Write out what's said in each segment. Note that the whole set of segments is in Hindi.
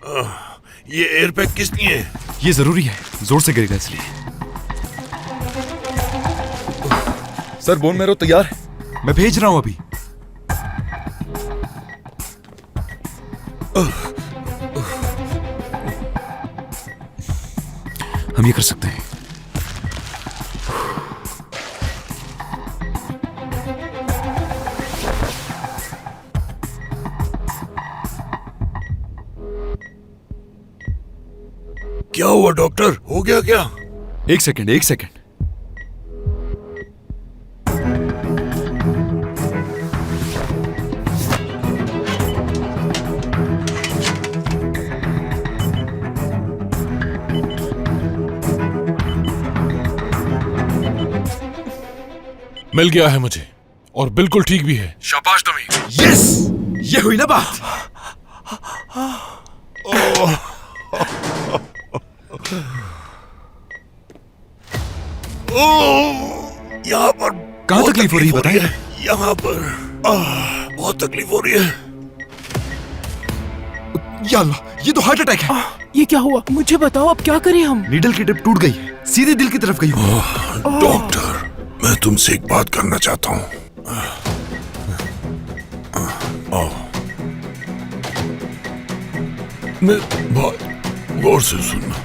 ये एयरपैक किस लिए है? ये जरूरी है, जोर से गिरेगा इसलिए। सर बोन मैरो तैयार है। मैं भेज रहा हूं अभी। हम ये कर सकते हैं। क्या हुआ डॉक्टर, हो गया क्या? एक सेकंड, एक सेकंड। मिल गया है मुझे और बिल्कुल ठीक भी है। शाबाश तुम्हें। यस, ये हुई ना बात। यहाँ पर कहाँ तकलीफ हो रही है बताइए? यहाँ पर बहुत तकलीफ हो रही है। या अल्लाह, ये तो हार्ट अटैक है। ये क्या हुआ, मुझे बताओ अब क्या करें हम? नीडल की टिप टूट गई, सीधे दिल की तरफ गई। डॉक्टर, मैं तुमसे एक बात करना चाहता हूँ। मैं बहुत गौर से सुनना।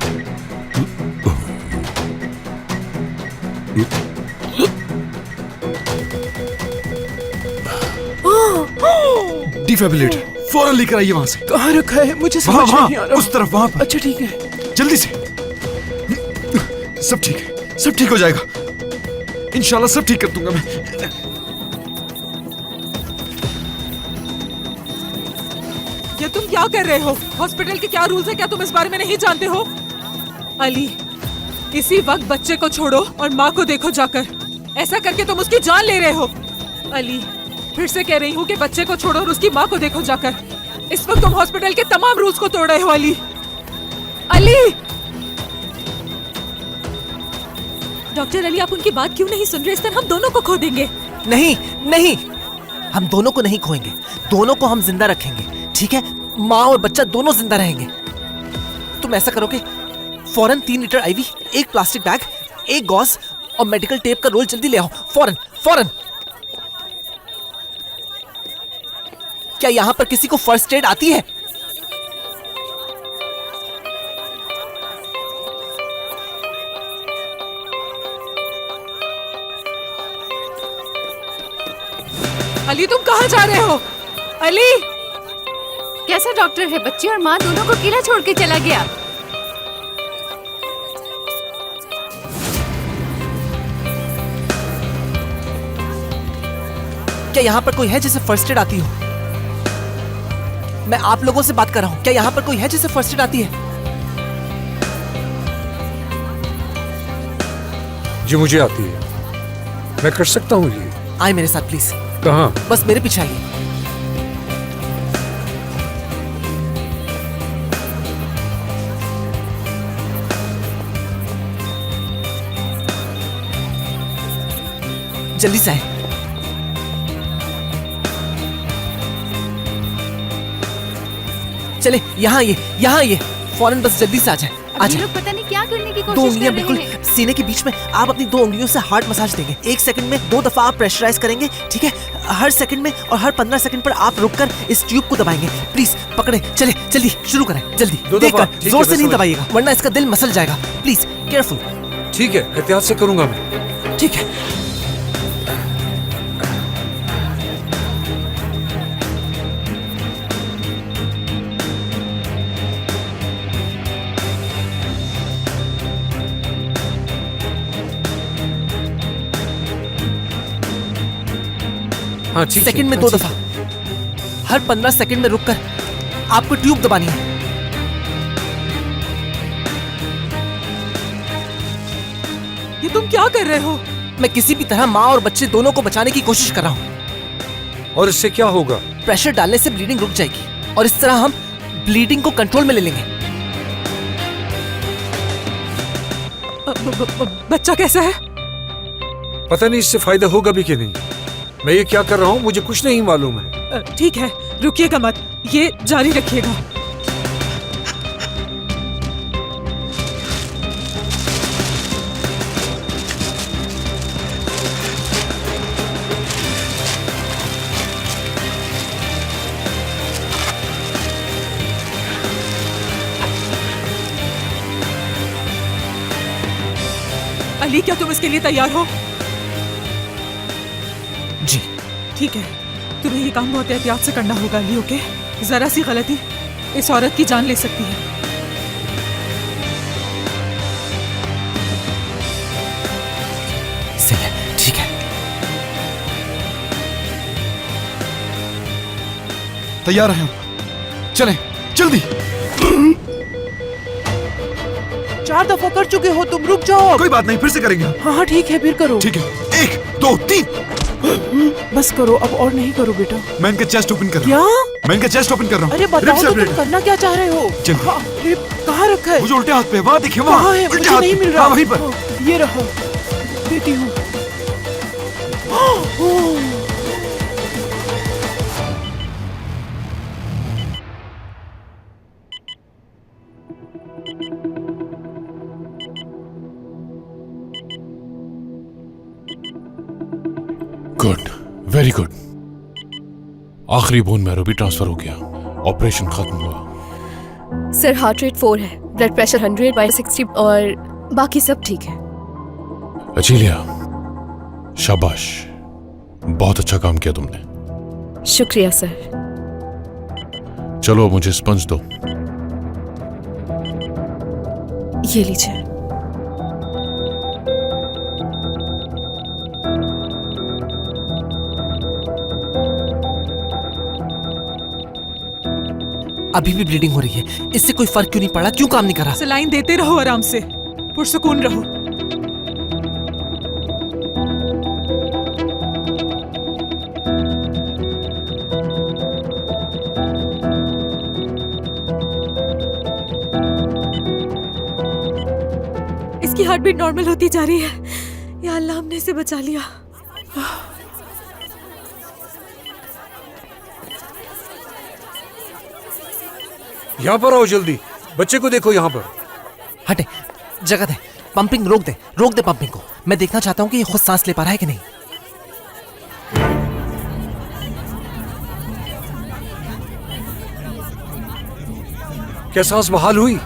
डिफिब्रिलेटर फौरन लेकर आइए वहां से। कहाँ रखा है, मुझे वहां समझ नहीं आ रहा। उस तरफ, वहां पर। अच्छा ठीक है। जल्दी से। सब ठीक है, सब ठीक हो जाएगा इंशाल्लाह, सब ठीक कर दूंगा मैं। ये तुम क्या कर रहे हो? हॉस्पिटल के क्या रूल्स है, क्या तुम इस बारे में नहीं जानते हो? अली, इसी वक्त बच्चे को छोड़ो और माँ को देखो जाकर। ऐसा करके तुम उसकी जान ले रहे हो। अली, फिर से कह रही हूँ कि बच्चे को छोड़ो और उसकी माँ को देखो जाकर। इस वक्त तुम हॉस्पिटल के तमाम रूल्स को तोड़ रहे हो अली। अली! डॉक्टर अली, आप उनकी बात क्यों नहीं सुन रहे? इस तरह हम दोनों को खो देंगे। नहीं नहीं, हम दोनों को नहीं खोएंगे, दोनों को हम जिंदा रखेंगे, ठीक है? माँ और बच्चा दोनों जिंदा रहेंगे। तुम ऐसा करोगे, फौरन 3 लीटर आईवी, एक प्लास्टिक बैग, एक गॉज और मेडिकल टेप का रोल जल्दी ले आओ, फौरन फौरन। क्या यहाँ पर किसी को फर्स्ट एड आती है? अली, तुम कहाँ जा रहे हो? अली! कैसा डॉक्टर है? बच्चे और माँ दोनों को अकेला छोड़ के चला गया। क्या यहाँ पर कोई है जिसे फर्स्ट एड आती हो? मैं आप लोगों से बात कर रहा हूँ। क्या यहाँ पर कोई है जिसे फर्स्ट एड आती है? जी मुझे आती है, मैं कर सकता हूँ ये। आए मेरे साथ प्लीज। कहाँ? बस मेरे पीछे आइए। जल्दी से आए। चले यहाँ ये फौरन बस जल्दी से आ जाए। ये लोग पता नहीं क्या करने की 2 कोशिश उंगलियां कर रहे बिल्कुल हैं। सीने के बीच में, आप अपनी 2 उंगलियों से हार्ट मसाज देंगे। 1 सेकंड में 2 दफा आप प्रेशराइज करेंगे, ठीक है? हर सेकंड में और हर 15 सेकंड पर आप रुककर इस ट्यूब को दबाएंगे। प्लीज पकड़े, चले जल्दी शुरू करें, जल्दी। 2 दफा, देखकर जोर से नहीं दबाइएगा वरना इसका दिल मसल जाएगा। Please careful. ठीक है, एहतियात से करूंगा मैं। ठीक है। हाँ ठीक है। सेकंड में 2 दफा, हर 15 सेकंड में रुककर आपको ट्यूब दबानी है। ये तुम क्या कर रहे हो? मैं किसी भी तरह माँ और बच्चे दोनों को बचाने की कोशिश कर रहा हूँ। और इससे क्या होगा? प्रेशर डालने से ब्लीडिंग रुक जाएगी और इस तरह हम ब्लीडिंग को कंट्रोल में ले लेंगे। बच्चा कैसा है? पता नहीं इससे फायदा होगा भी कि नहीं। मैं ये क्या कर रहा हूँ मुझे कुछ नहीं मालूम है। ठीक है, रुकिएगा मत, ये जारी रखिएगा। अली, क्या तुम इसके लिए तैयार हो? जी। ठीक है, तुम्हें ये काम बहुत एहतियात से करना होगा अली, ओके? जरा सी गलती इस औरत की जान ले सकती है। सही है, ठीक है। तैयार हैं हम, चलें जल्दी। 4 दफा कर चुके हो तुम, रुक जाओ। कोई बात नहीं, फिर से करेंगे। हाँ ठीक है, फिर करो। ठीक है, 1 2 3। बस करो, अब और नहीं करो बेटा। मैं इनका चेस्ट ओपन कर रहा क्या? हूँ। मैं इनका चेस्ट ओपन कर रहा हूँ। अरे बताओ तो तुम करना क्या चाह रहे हो? चलो। हाँ, रिप कहाँ रखा है? मुझे उल्टे हाथ पे, वहाँ देखिए, वहाँ कहाँ है? उल्टे मुझे हाथ नहीं पे। मिल रहा। हाँ, वहीं पर। हाँ, ये रहा, देती हूँ। Good, very good. आखिरी बोन मैरो भी ट्रांसफर हो गया, ऑपरेशन खत्म हुआ। सर हार्ट रेट 4 है, ब्लड प्रेशर 100/60 और बाकी सब ठीक है। अचीलिया, शाबाश, बहुत अच्छा काम किया तुमने। शुक्रिया सर। चलो मुझे स्पंज दो। ये लीजिए। अभी भी ब्लीडिंग हो रही है, इससे कोई फर्क क्यों नहीं पड़ा? क्यों काम नहीं करा? सलाइन देते रहो आराम से, पुरसुकून रहो। इसकी हार्ट बीट नॉर्मल होती जा रही है। या अल्लाह, हमने इसे बचा लिया। यहाँ पर आओ जल्दी, बच्चे को देखो यहाँ पर। हटे, जगह दे, पंपिंग रोक दे पंपिंग को। मैं देखना चाहता हूँ कि ये खुद सांस ले पा रहा है कि नहीं। क्या सांस बहाल हुई?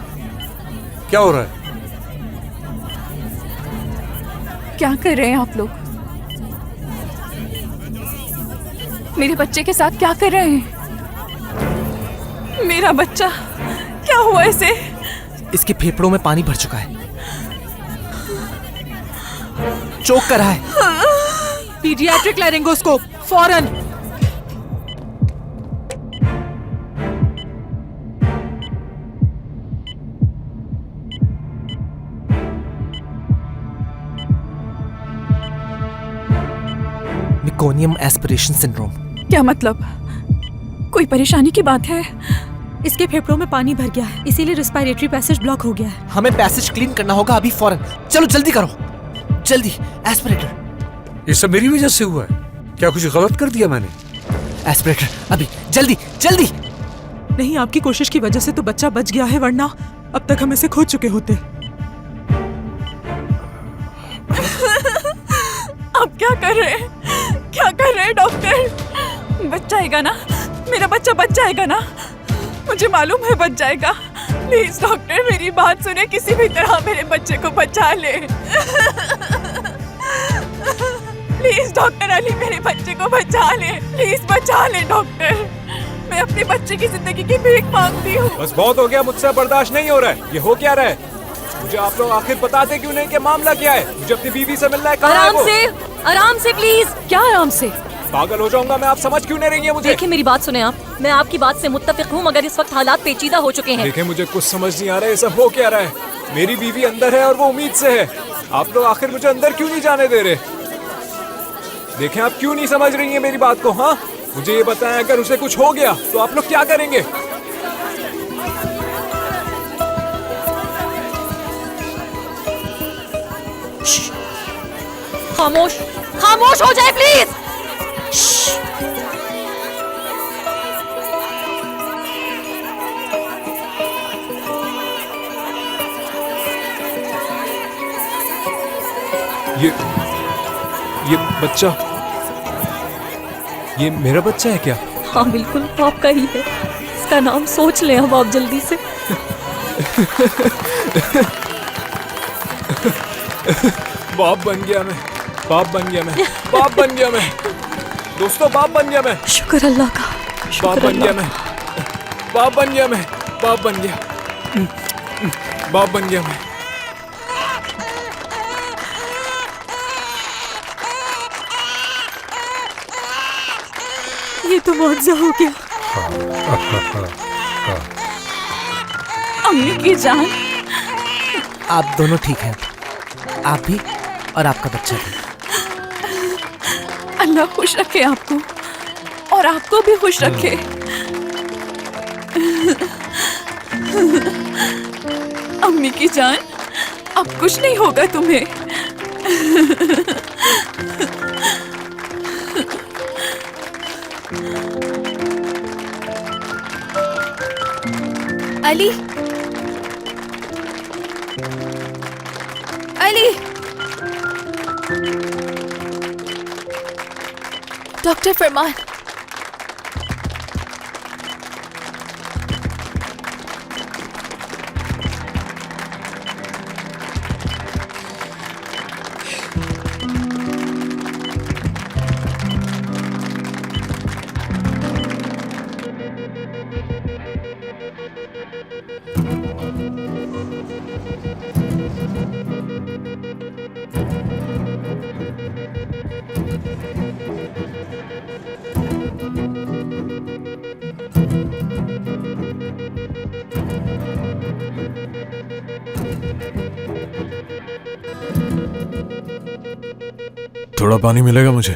क्या हो रहा है? क्या कर रहे हैं आप लोग? मेरे बच्चे के साथ क्या कर रहे हैं? मेरा बच्चा, क्या हुआ इसे? इसके फेफड़ों में पानी भर चुका है, चोक कर रहा है। पीडियाट्रिक लैरिंगोस्कोप फौरन। Meconium aspiration syndrome. क्या मतलब? कोई परेशानी की बात है? इसके फेफड़ों में पानी भर गया है, इसीलिए रेस्पिरेटरी पैसेज ब्लॉक हो गया है। हमें पैसेज क्लीन करना होगा अभी फौरन। चलो जल्दी करो, जल्दी। एस्पिरेटर। ये सब मेरी वजह से हुआ है? क्या कुछ गलत कर दिया मैंने? एस्पिरेटर अभी, जल्दी जल्दी। नहीं, आपकी कोशिश की वजह से तो बच्चा बच गया है, वरना अब तक हम इसे खो चुके होते। आप क्या कर रहे हैं? क्या कर रहे हैं डॉक्टर? बच जाएगा ना? मेरा बच्चा बच जाएगा ना? मुझे मालूम है बच जाएगा। प्लीज डॉक्टर, मेरी बात सुने, किसी भी तरह मेरे बच्चे को बचा ले। प्लीज डॉक्टर अली, मेरे बच्चे को बचा ले, प्लीज बचा ले डॉक्टर। मैं अपने बच्चे की जिंदगी की भीख मांगती हूँ। बस बहुत हो गया, मुझसे बर्दाश्त नहीं हो रहा है। ये हो क्या रहा है? मुझे आप लोग आखिर बताते क्यों नहीं कि मामला क्या है? मुझे अपनी बीवी से मिलना है। कहाँ है वो? आराम से प्लीज। क्या आराम से? पागल हो जाऊंगा मैं, आप समझ क्यों नहीं रही है मुझे? देखिए मेरी बात सुने आप, मैं आपकी बात से मुत्तफिक हूँ, मगर इस वक्त हालात पेचीदा हो चुके हैं। देखिए मुझे कुछ समझ नहीं आ रहा है, ये सब हो क्या रहा है? मेरी बीवी अंदर है और वो उम्मीद से है। आप लोग आखिर मुझे अंदर क्यों नहीं जाने दे रहे? देखें आप क्यों नहीं समझ रही है मेरी बात को। हाँ, मुझे ये बताएं, अगर उसे कुछ हो गया तो आप लोग क्या करेंगे? खामोश, खामोश हो जाए प्लीज। ये बच्चा, ये मेरा बच्चा है क्या? हाँ बिल्कुल आपका ही है। इसका नाम सोच लें अब आप जल्दी से। बाप बन गया मैं, बाप बन गया मैं, बाप बन गया मैं। दोस्तों बाप बन गया मैं, शुक्र अल्लाह का, बाप शुक्र बन गया अल्लाह। मैं, बाप बन गया मैं, बाप बन गया, बाप बन गया मैं। ये तो मुआवजा हो गया। अम्मी की जान, आप दोनों ठीक हैं, आप भी और आपका बच्चा भी। अल्लाह खुश रखे आपको और आपको भी खुश रखे। अम्मी की जान, अब कुछ नहीं होगा तुम्हें। अली, अली, डॉक्टर फरमान। थोड़ा पानी मिलेगा मुझे?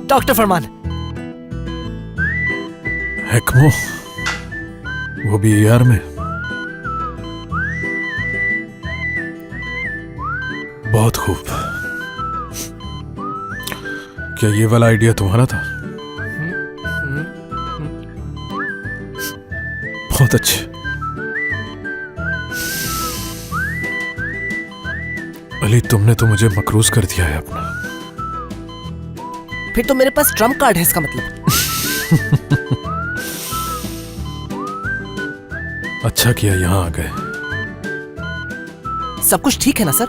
डॉक्टर फरमान, एक्मो, वो भी ER में? बहुत खूब। क्या ये वाला आइडिया तुम्हारा था? बहुत अच्छे। अली, तुमने तो मुझे मकरूज कर दिया है अपना। फिर तो मेरे पास ट्रम्प कार्ड है इसका मतलब। अच्छा किया यहाँ आ गए। सब कुछ ठीक है ना सर?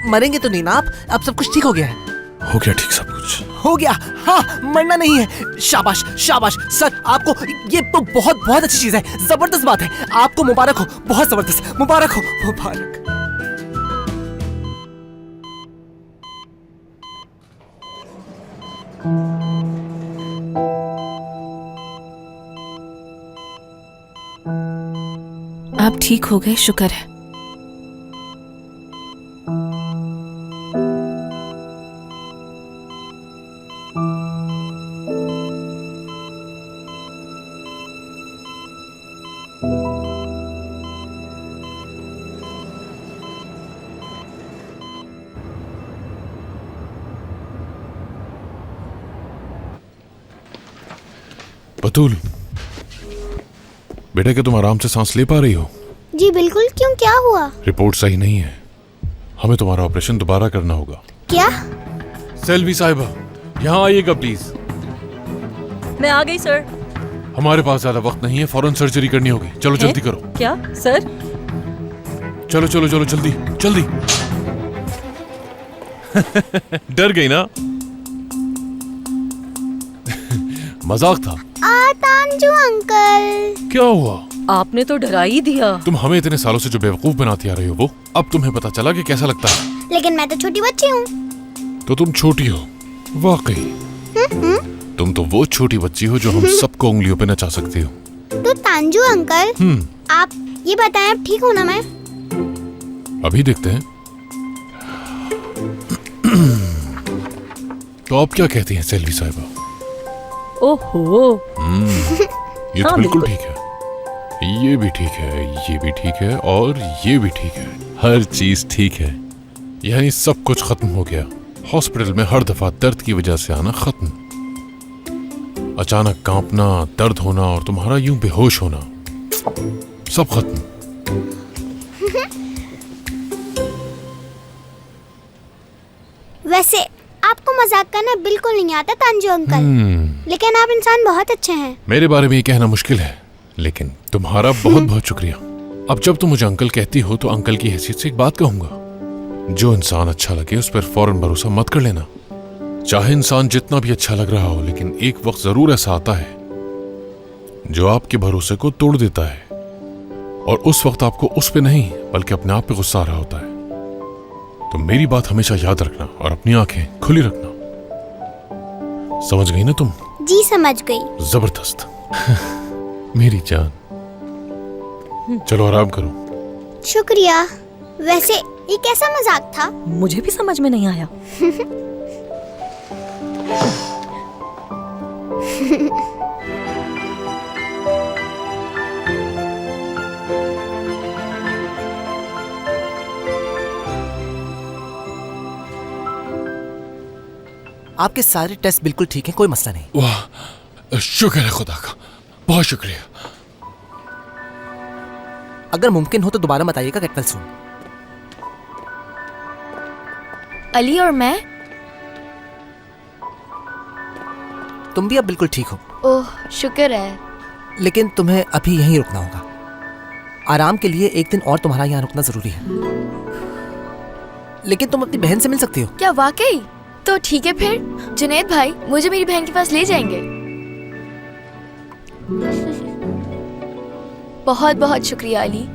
मरेंगे तो नहीं ना आप? अब सब कुछ ठीक हो गया है? हो गया ठीक सब कुछ? हो गया, हाँ, मरना नहीं है। शाबाश शाबाश सर, आपको ये तो बहुत बहुत अच्छी चीज है, जबरदस्त बात है। आपको मुबारक हो, बहुत जबरदस्त, मुबारक हो, मुबारक। आप ठीक हो गए, शुक्र है। बतूल, बेटा क्या तुम आराम से सांस ले पा रही हो? जी बिल्कुल, क्यों, क्या हुआ? रिपोर्ट सही नहीं है, हमें तुम्हारा ऑपरेशन दोबारा करना होगा। क्या? सेल्वी साहिबा, यहाँ आइएगा प्लीज। मैं आ गई सर। हमारे पास ज्यादा वक्त नहीं है, फौरन सर्जरी करनी होगी। चलो जल्दी करो। क्या सर? चलो चलो चलो जल्दी जल्दी। डर गई ना? मजाक था। तांजू अंकल। क्या हुआ? आपने तो डरा ही दिया। तुम हमें इतने सालों से जो बेवकूफ बनाती आ रही हो वो अब तुम्हें पता चला कि कैसा लगता है। लेकिन मैं तो छोटी बच्ची हूँ। तो तुम छोटी हो वाकई। तुम तो वो छोटी बच्ची हो जो हम सबको उंगलियों पे नचा सकती हो। तो तांजू अंकल, आप ये बताएं, अब ठीक हो ना मैं? अभी देखते हैं। तो आप क्या कहती हैं सेल्वी साहिबा? ओहो। ये तो हाँ, बिल्कुल ठीक है, ये भी ठीक है, ये भी ठीक है और ये भी ठीक है। हर चीज ठीक है, यानी सब कुछ खत्म हो गया। हॉस्पिटल में हर दफा दर्द की वजह से आना खत्म, अचानक कांपना, दर्द होना और तुम्हारा यूं बेहोश होना, सब खत्म। वैसे आपको मजाक करना बिल्कुल नहीं आता तांजू अंकल। लेकिन आप इंसान बहुत अच्छे हैं। मेरे बारे में ये कहना मुश्किल है, लेकिन तुम्हारा बहुत बहुत शुक्रिया। अब जब तुम मुझे अंकल कहती हो तो अंकल की हैसियत से एक बात कहूंगा, जो इंसान अच्छा लगे उस पर फौरन भरोसा मत कर लेना। चाहे इंसान जितना भी अच्छा लग रहा हो, लेकिन एक वक्त जरूर ऐसा आता है जो आपके भरोसे को तोड़ देता है, और उस वक्त आपको उस पे नहीं बल्कि अपने आप पे गुस्सा आ रहा होता है। तो मेरी बात हमेशा याद रखना और अपनी आंखें खुली रखना। समझ गई ना तुम? जी समझ गई। जबरदस्त। मेरी जान, चलो आराम करो। शुक्रिया। वैसे ये कैसा मजाक था? मुझे भी समझ में नहीं आया। आपके सारे टेस्ट बिल्कुल ठीक हैं, कोई मसला नहीं। वाह, शुक्र है खुदा का, बहुत शुक्रिया। अगर मुमकिन हो तो दोबारा मत आइएगा गेट वेल सून। अली और मैं? तुम भी अब बिल्कुल ठीक हो। ओह शुक्र है। लेकिन तुम्हें अभी यहीं रुकना होगा। आराम के लिए एक दिन और तुम्हारा यहाँ रुकना जरूरी है। लेकिन तुम अपनी बहन से मिल सकती हो। क्या वाकई? तो ठीक है फिर जुनैद भाई मुझे मेरी बहन के पास ले जाएंगे। बहुत बहुत शुक्रिया अली।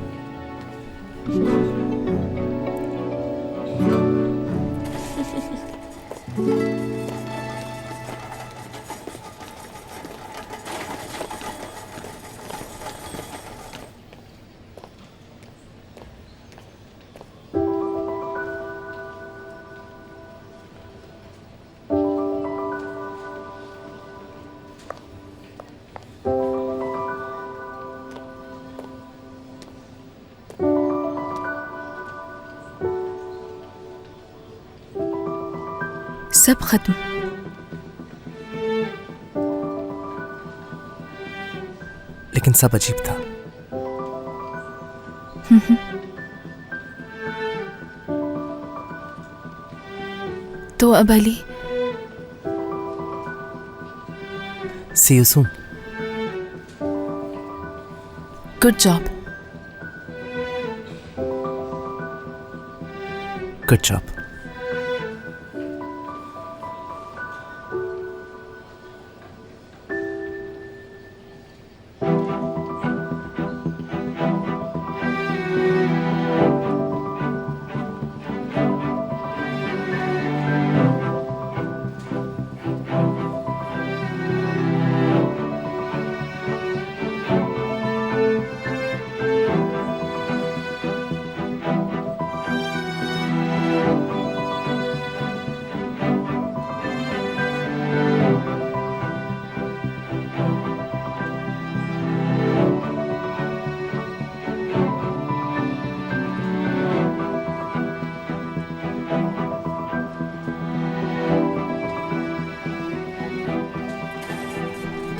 सब खत्म। लेकिन सब अजीब था। तो अब Ali? See you soon. Good job. Good job.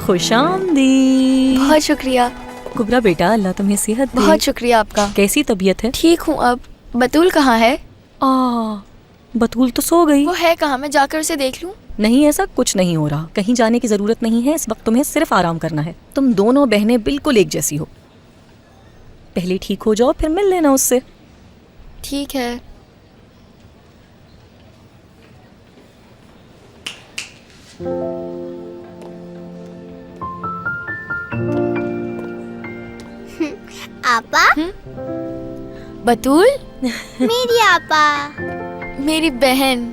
खुशामदीद। बहुत शुक्रिया। कुबरा बेटा, अल्लाह तुम्हें सेहत दे। बहुत शुक्रिया आपका। कैसी तबीयत है? ठीक हूँ अब। बतूल कहाँ है? बतूल तो सो गई। वो है कहाँ? मैं जाकर उसे देख लूँ? नहीं, ऐसा कुछ नहीं हो रहा। कहीं जाने की जरूरत नहीं है। इस वक्त तुम्हें सिर्फ आराम करना है। तुम दोनों बहनें बिल्कुल एक जैसी हो। पहले ठीक हो जाओ, फिर मिल लेना उससे। ठीक है। आपा? बतूल? मेरी आपा। मेरी बहन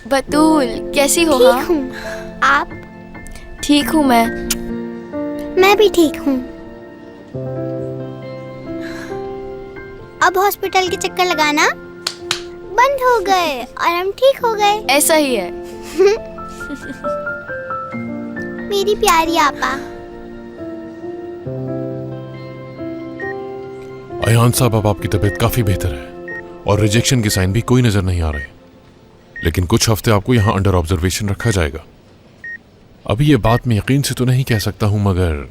बतूल, कैसी हो? ठीक हूँ। आप? ठीक हूँ मैं भी ठीक हूँ। अब हॉस्पिटल के चक्कर लगाना बंद हो गए और हम ठीक हो गए। ऐसा ही है। मेरी प्यारी आपा। अयान साहब, अब आपकी तबीयत काफी बेहतर है और रिजेक्शन के साइन भी कोई नजर नहीं आ रहे। लेकिन कुछ हफ्ते आपको यहाँ अंडर ऑब्जर्वेशन रखा जाएगा। अभी ये बात मैं यकीन से तो नहीं कह सकता हूँ, मगर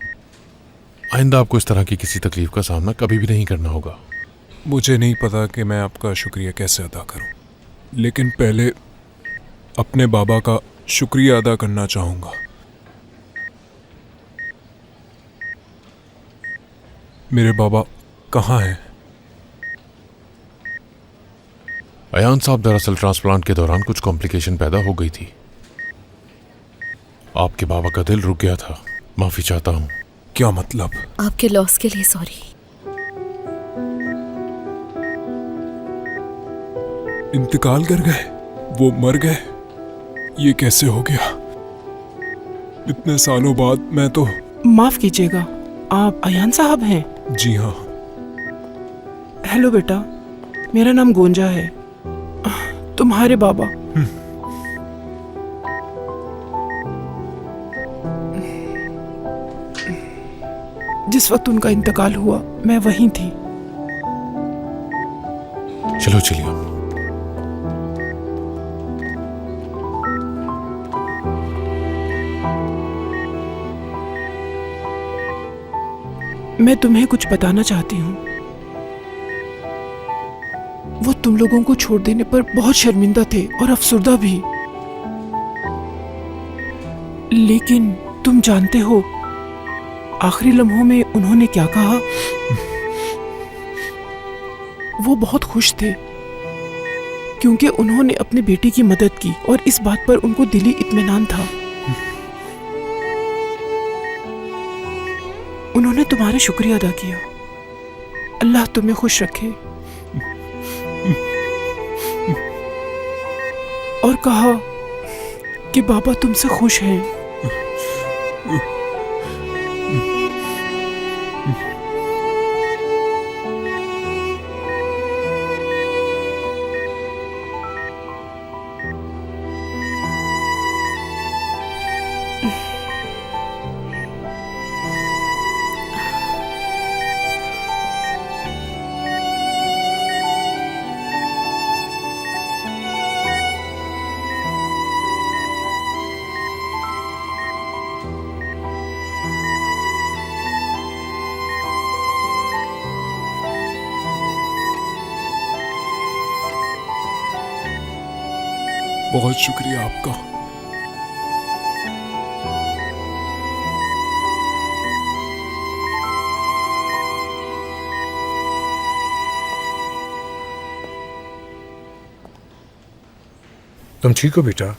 आइंदा आपको इस तरह की किसी तकलीफ का सामना कभी भी नहीं करना होगा। मुझे नहीं पता कि मैं आपका शुक्रिया कैसे अदा करूं, लेकिन पहले अपने बाबा का शुक्रिया अदा करना चाहूंगा। मेरे बाबा कहाँ हैं? अयान साहब, दरअसल ट्रांसप्लांट के दौरान कुछ कॉम्प्लिकेशन पैदा हो गई थी। आपके बाबा का दिल रुक गया था। माफी चाहता हूँ। क्या मतलब? आपके लॉस के लिए सॉरी। इंतकाल कर गए? वो मर गए? ये कैसे हो गया? इतने सालों बाद मैं तो। माफ कीजिएगा, आप अयान साहब हैं? जी हाँ। हेलो बेटा, मेरा नाम गोंजा है। तुम्हारे बाबा। जिस वक्त उनका इंतकाल हुआ मैं वहीं थी। चलो चलिए। मैं तुम्हें कुछ बताना चाहती हूँ। वो तुम लोगों को छोड़ देने पर बहुत शर्मिंदा थे और अफसुर्दा भी। लेकिन तुम जानते हो आखिरी लम्हों में उन्होंने क्या कहा? वो बहुत खुश थे क्योंकि उन्होंने अपने बेटे की मदद की और इस बात पर उनको दिली इत्मीनान था। उन्होंने तुम्हारा शुक्रिया अदा किया। अल्लाह तुम्हें खुश रखे। और कहा कि बाबा तुमसे खुश हैं। बहुत शुक्रिया आपका। तुम ठीक हो बेटा?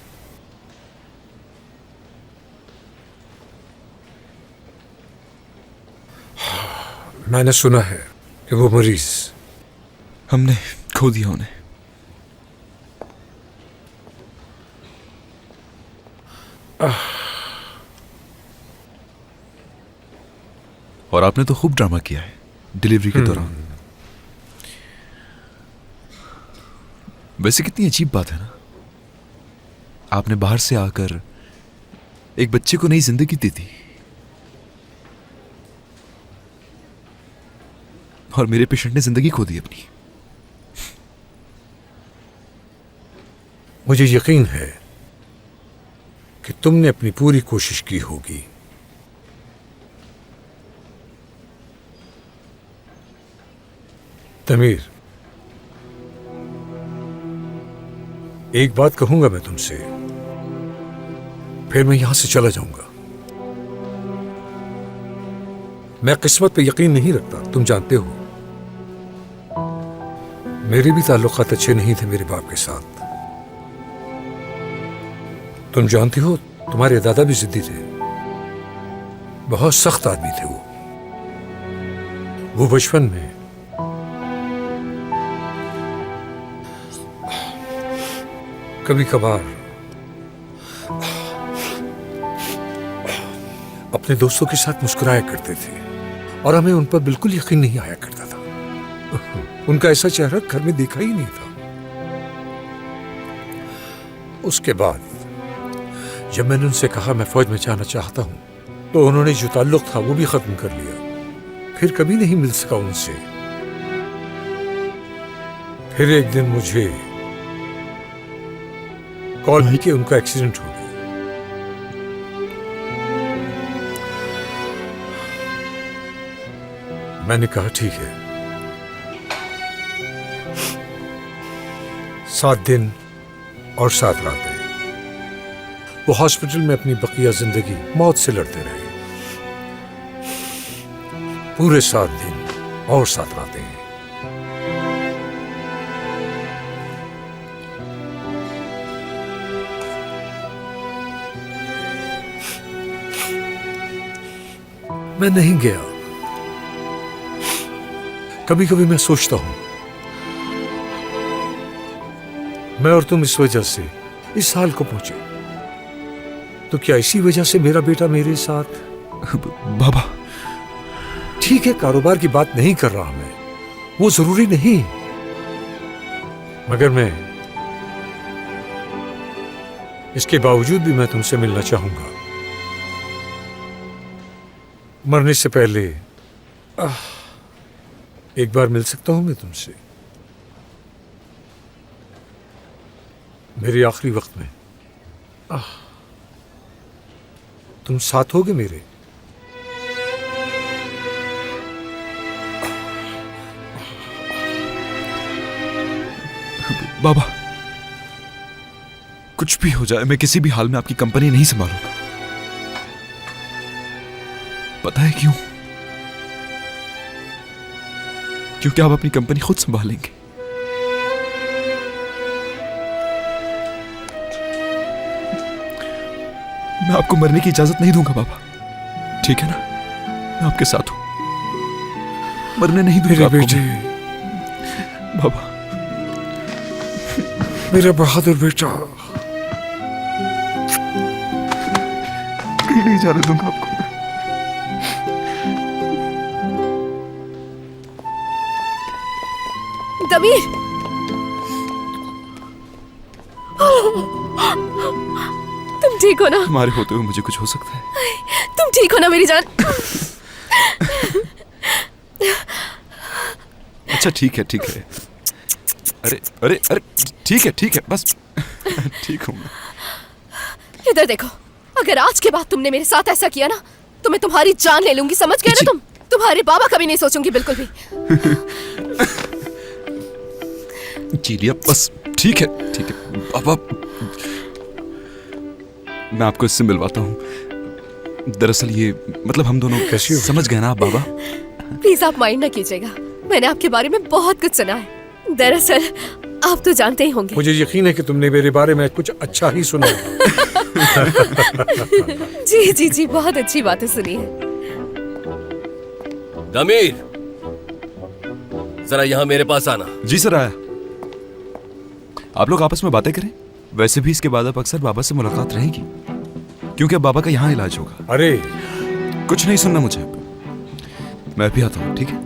मैंने सुना है कि वो मरीज। हमने खो दिया उन्हें। और आपने तो खूब ड्रामा किया है डिलीवरी के दौरान। वैसे कितनी अजीब बात है ना, आपने बाहर से आकर एक बच्चे को नई जिंदगी दी थी और मेरे पेशेंट ने जिंदगी खो दी अपनी। मुझे यकीन है कि तुमने अपनी पूरी कोशिश की होगी। तमीर, एक बात कहूंगा मैं तुमसे, फिर मैं यहां से चला जाऊंगा। मैं किस्मत पे यकीन नहीं रखता, तुम जानते हो। मेरे भी ताल्लुकात अच्छे नहीं थे मेरे बाप के साथ। तुम जानती हो तुम्हारे दादा भी जिद्दी थे, बहुत सख्त आदमी थे वो बचपन में कभी कभार अपने दोस्तों के साथ मुस्कुराया करते थे और हमें उन पर बिल्कुल यकीन नहीं आया करता था। उनका ऐसा चेहरा घर में देखा ही नहीं था। उसके बाद जब मैंने उनसे कहा मैं फौज में जाना चाहता हूं, तो उन्होंने जो ताल्लुक था वो भी खत्म कर लिया। फिर कभी नहीं मिल सका उनसे। फिर एक दिन मुझे कॉल हुई कि उनका एक्सीडेंट हो गया। मैंने कहा ठीक है। 7 दिन और 7 रातें वो हॉस्पिटल में अपनी बकिया जिंदगी मौत से लड़ते रहे। पूरे 7 दिन और 7 रातें। मैं नहीं गया। कभी कभी मैं सोचता हूं, मैं और तुम इस वजह से इस हाल को पहुंचे, तो क्या इसी वजह से मेरा बेटा मेरे साथ? बाबा ठीक है, कारोबार की बात नहीं कर रहा मैं, वो जरूरी नहीं, मगर मैं इसके बावजूद भी मैं तुमसे मिलना चाहूंगा। मरने से पहले एक बार मिल सकता हूं मैं तुमसे, मेरे आखिरी वक्त में। तुम साथ होगे मेरे? बाबा, कुछ भी हो जाए मैं किसी भी हाल में आपकी कंपनी नहीं संभालूंगा। पता है क्यों? क्योंकि आप अपनी कंपनी खुद संभालेंगे। मैं आपको मरने की इजाजत नहीं दूंगा बाबा, ठीक है ना? मैं आपके साथ हूं, मरने नहीं दूंगा मेरे बेटे। बाबा, मेरा बहादुर बेटा, कहीं नहीं जाने दूंगा आपको। दमीर, तुम ठीक हो ना? तुम्हारे होते हुए मुझे कुछ हो सकता है? तुम ठीक हो ना मेरी जान? अच्छा ठीक है, ठीक है। अरे अरे अरे, ठीक है बस ठीक हूँ। इधर देखो, अगर आज के बाद तुमने मेरे साथ ऐसा किया ना, तो मैं तुम्हारी जान ले लूंगी, समझ गए ना तुम? तुम्हारे बाबा कभी नहीं सोचूंगी बिल्कुल भी। जी लिया, बस ठीक है बाबा, मैं आपको इससे मिलवाता हूँ। दरअसल ये मतलब हम दोनों कैसे समझ गए ना आप बाबा? प्लीज आप माइंड ना कीजिएगा, मैंने आपके बारे में बहुत कुछ सुना है। दरअसल आप तो जानते ही होंगे। मुझे यकीन है कि तुमने मेरे बारे में कुछ अच्छा ही सुना है। जी, बहुत अच्छी बातें सुनी है। दमीर, जरा यहाँ मेरे पास आना। जी सर, आया। आप लोग आपस में बातें करें। वैसे भी इसके बाद अब अक्सर बाबा से मुलाकात रहेगी, क्योंकि अब बाबा का यहाँ इलाज होगा। अरे कुछ नहीं सुनना मुझे, मैं भी आता हूँ, ठीक है?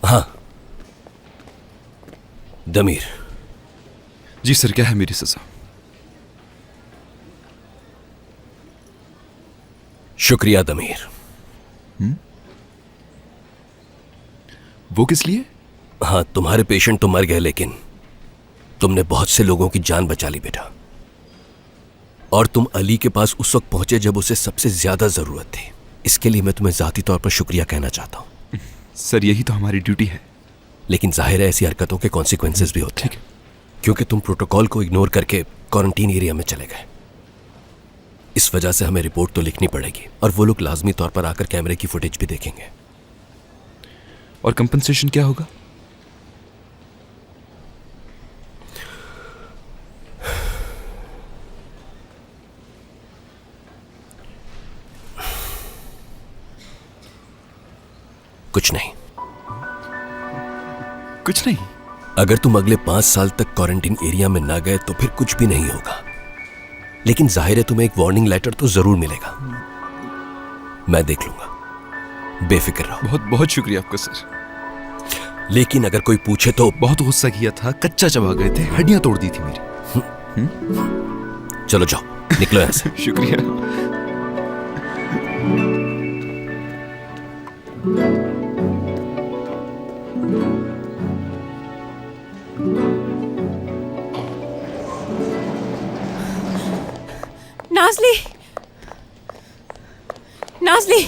हाँ दमीर। जी सर, क्या है मेरी सजा? शुक्रिया दमीर। वो किस लिए? हाँ, तुम्हारे पेशेंट तो मर गए, लेकिन तुमने बहुत से लोगों की जान बचा ली बेटा। और तुम अली के पास उस वक्त पहुंचे जब उसे सबसे ज्यादा जरूरत थी। इसके लिए मैं तुम्हें जाती तौर पर शुक्रिया कहना चाहता हूं। सर, यही तो हमारी ड्यूटी है। लेकिन जाहिर है ऐसी हरकतों के कॉन्सिक्वेंसेस भी होते हैं, क्योंकि तुम प्रोटोकॉल को इग्नोर करके क्वारंटीन एरिया में चले गए। इस वजह से हमें रिपोर्ट तो लिखनी पड़ेगी, और वो लोग लाजमी तौर पर आकर कैमरे की फुटेज भी देखेंगे। और कंपनसेशन क्या होगा? कुछ नहीं। कुछ नहीं? अगर तुम अगले 5 साल तक क्वारंटीन एरिया में ना गए तो फिर कुछ भी नहीं होगा। लेकिन जाहिर है तुम्हें एक वार्निंग लेटर तो जरूर मिलेगा। मैं देख लूंगा, बेफिक्र रहो। बहुत बहुत शुक्रिया आपका सर। लेकिन अगर कोई पूछे तो? बहुत गुस्सा किया था, कच्चा चबा गए थे, हड्डियां तोड़ दी थी मेरी। चलो जाओ, निकलो यहाँ से। शुक्रिया। नाज़ली, नाज़ली,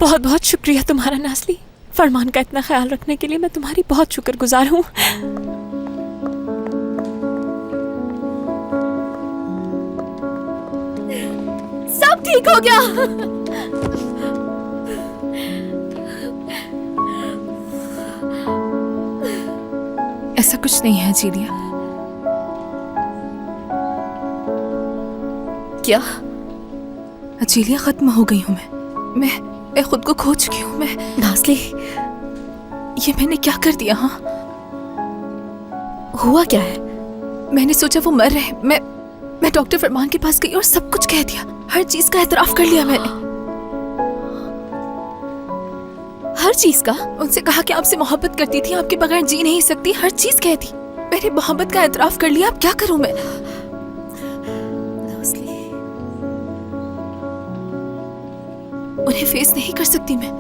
बहुत बहुत शुक्रिया तुम्हारा नाज़ली। फरमान का इतना ख्याल रखने के लिए मैं तुम्हारी बहुत शुक्रगुजार हूँ। सब ठीक हो गया। ऐसा कुछ नहीं है जीलिया। क्या? अजीलिया, खत्म हो गई हूँ मैं खुद को खो चुकी हूँ। मैं नाज़ली, ये मैंने क्या कर दिया? हाँ, हुआ क्या है? मैंने सोचा वो मर रहे। मैं डॉक्टर फरमान के पास गई और सब कुछ कह दिया। हर चीज का एतराफ कर लिया मैंने। हर चीज का? उनसे कहा कि आपसे मोहब्बत करती थी, आपके बगैर जी नहीं सकती, हर चीज कह दी। मैंने मोहब्बत का एतराफ कर लिया। अब क्या करूं मैं? उन्हें फेस नहीं कर सकती मैं।